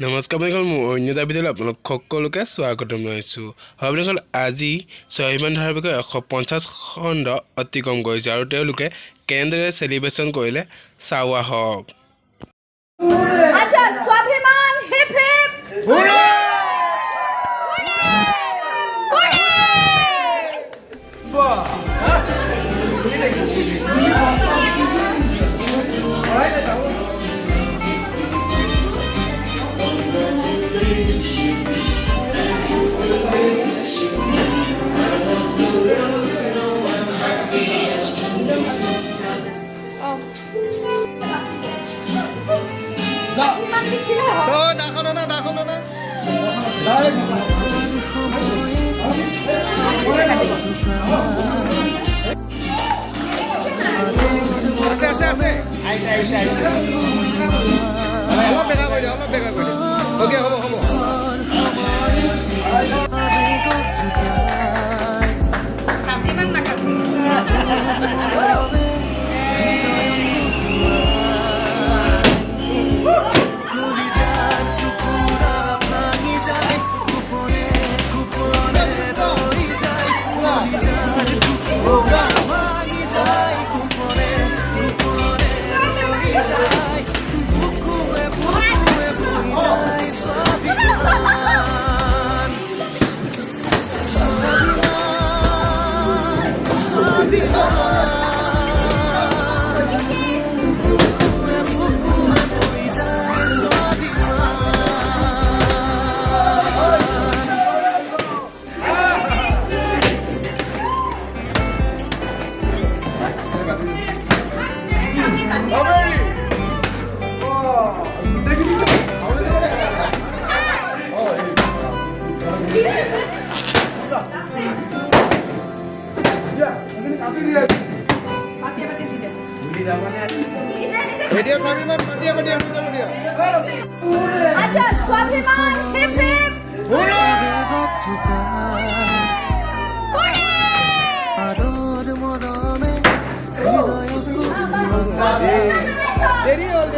নমস্কাৰ বন্ধুসকল মই অন্য এটা ভিডিঅ'লৈ আপোনালোক সকলোকে স্বাগতম জনাইছোঁ। হয় বন্ধুসকল আজি স্বাভিমান ধাৰাবাহিকৰ 150 খণ্ড অতিক্ৰম কৰিছে আৰু তেওঁলোকে কেনেদৰে চেলিব্ৰেশ্যন কৰিলে চাওঁ আহক। আচ্ছা স্বাভিমান hip hip hooray So, nakano na. Ase. Alap bega koi dia. Okay, hobo. স্বাভিমান নাকাত Video Swaभिमान dia. আচ্ছা স্বাভিমান hip hip hooray Deri ol.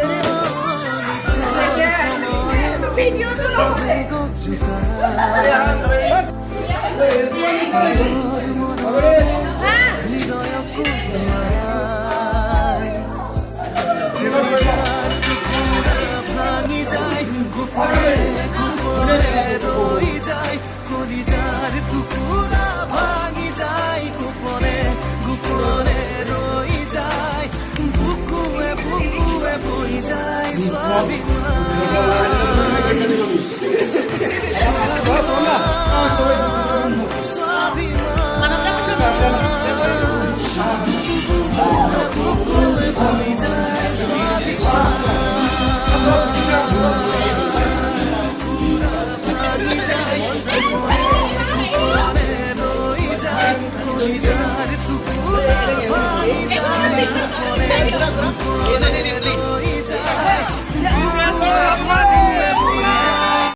Video তো Bas.